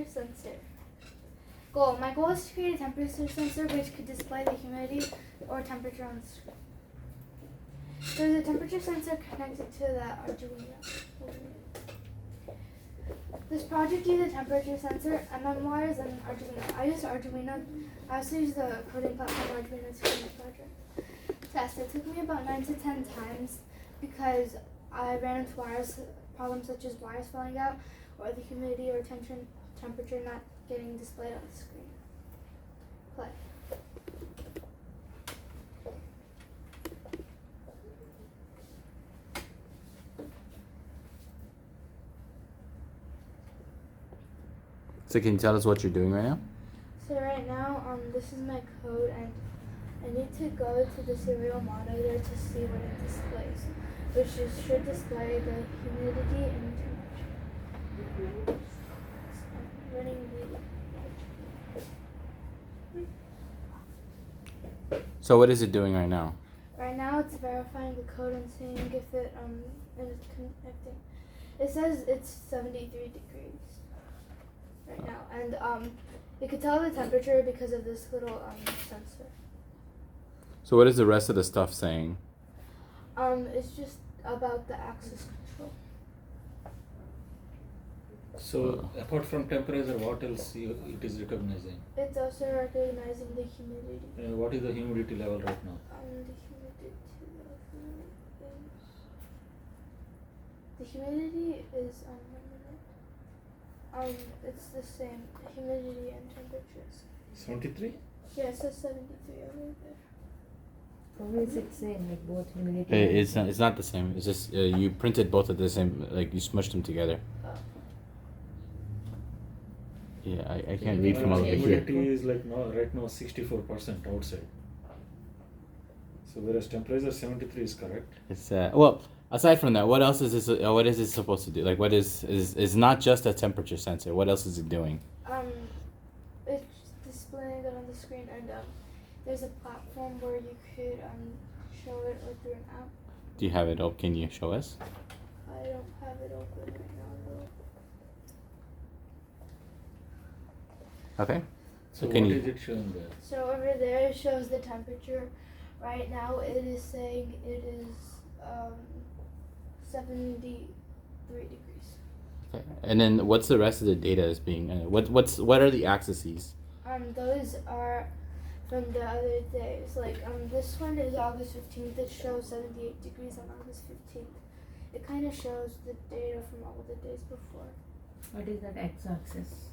temperature sensor. Goal. My goal is to create a temperature sensor which could display the humidity or temperature on the screen. There's a temperature sensor connected to the Arduino. This project used a temperature sensor, wires, and Arduino. I used Arduino. I also used the coding platform Arduino to create the project. Test. It took me about 9 to 10 times because I ran into problems such as wires falling out or the humidity or temperature not getting displayed on the screen. Play. So can you tell us what you're doing right now? So right now, this is my code, and I need to go to the serial monitor to see what it displays, which should display the humidity and temperature. I'm running the. So what is it doing right now? Right now, it's verifying the code and seeing if it is connecting. It says it's 73 degrees. Right now, and you can tell the temperature because of this little sensor. So what is the rest of the stuff saying? It's just about the access control. So apart from temperature, what else it is recognizing? It's also recognizing the humidity. What is the humidity level right now? The humidity is it's the same humidity and temperatures. 73? Yeah, it says 73 over there. Probably is it same, like both humidity? It's not the same. It's just you printed both at the same, like you smushed them together. Oh. Yeah, I can't read from over here. Humidity is like right now 64% outside. So whereas temperature 73 is correct. It's well. Aside from that, what else is this? What is it supposed to do? Like, what is not just a temperature sensor? What else is it doing? It's displaying it on the screen, and there's a platform where you could show it or through an app. Do you have it open? Can you show us? I don't have it open right now, though. Okay. So can what you? is it showing there? So over there it shows the temperature. Right now it is saying it is 73 degrees. Okay. And then what's the rest of the data is being? What are the axes? Those are from the other days. Like this one is August 15th. It shows 78 degrees on August 15th. It kind of shows the data from all the days before. What is that x-axis?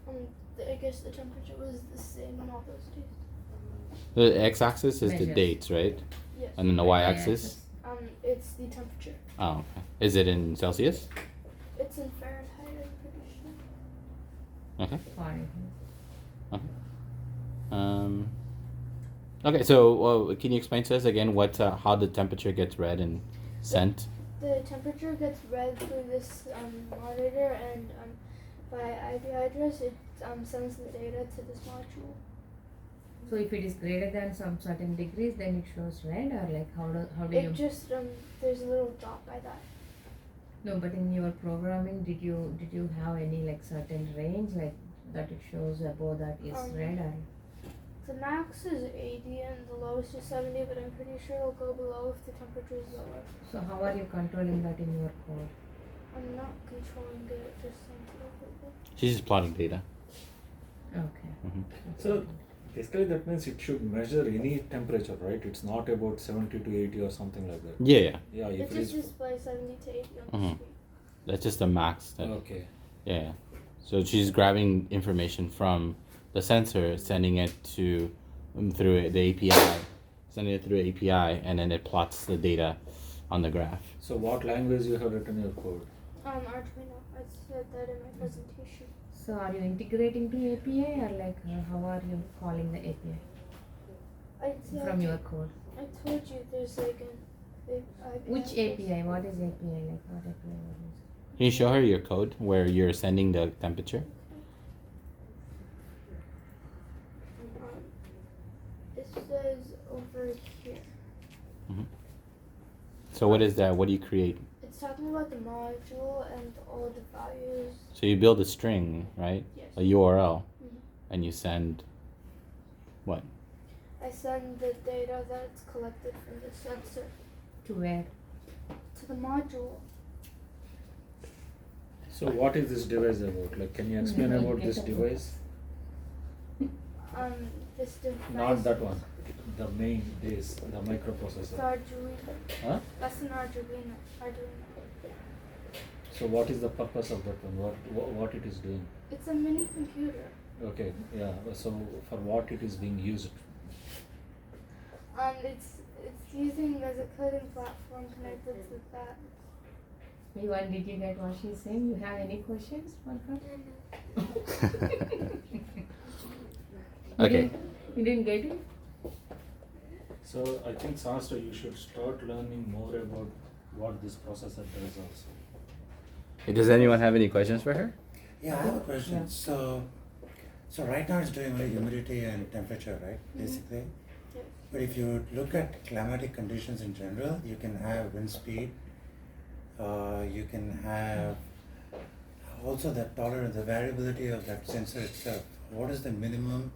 I guess the temperature was the same on all those days. The x-axis is the Measures. dates, right? Yes. And then the y-axis. It's the temperature. Oh, okay. Is it in Celsius? It's in Fahrenheit, I'm pretty sure. Okay. Fine. Okay. So, can you explain to us again how the temperature gets read and sent? The temperature gets read through this monitor, and by IP address, it sends the data to this module. So if it is greater than some certain degrees, then it shows red, or like how do you? It just there's a little dot by that. No, but in your programming, did you have any like certain range, like that it shows above that is red, or? The max is 80 and the lowest is 70, but I'm pretty sure it'll go below if the temperature is lower. So how are you controlling that in your code? I'm not controlling it, just sends it over there. She's just plotting data. Okay. Mm-hmm. So basically that means it should measure any temperature, right? It's not about 70 to 80 or something like that. Yeah. Yeah, It if it just is. displays 70 to 80 on the Mhm. screen. That's just the max. Okay. Yeah. So she's grabbing information from the sensor, sending it to through the API, and then it plots the data on the graph. So what language you have written your code? Arduino. I said that in my presentation. So are you integrating to API, or like how are you calling the API from your code? I told you there's like an Which API? What is API? Like what API? What is? Can you show her your code where you're sending the temperature? It says over here. So what is that? What do you create? It's talking about the module and all the values. So you build a string, right? Yes. A URL, Mhm. and you send what? I send the data that's collected from the sensor To where? to the module. So what is this device about? Like, can you explain Mhm. about this device? This device. Not that one. The main is the It's microprocessor. Arduino. Huh? That's an Arduino. So what is the purpose of that one? What it is doing? It's a mini computer. Okay, yeah. So for what it is being used? It's using as a coding platform connected to that. Meanwhile, did you get what she's saying? You have any questions, Martha? Okay. You didn't get it? So I think Sahasra, you should start learning more about what this processor does also. Does anyone have any questions for her? Yeah, I have a question. Yeah. So right now it's doing only humidity and temperature, right? Basically. Yes. But if you look at climatic conditions in general, you can have wind speed. You can have also the tolerance, the variability of that sensor itself. What is the minimum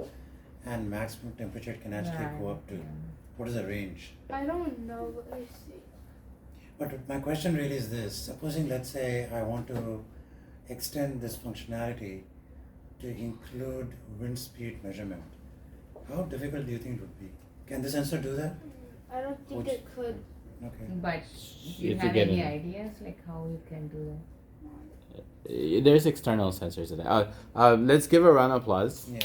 and maximum temperature it can actually go up to? What is the range? I don't know. Let me see. But my question really is this: supposing, let's say, I want to extend this functionality to include wind speed measurement, how difficult do you think it would be? Can the sensor do that? I don't think Which- it could. Okay. But do you If you have get any in- ideas like how you can do that? There's external sensors in there. Let's give a round of applause. Yeah.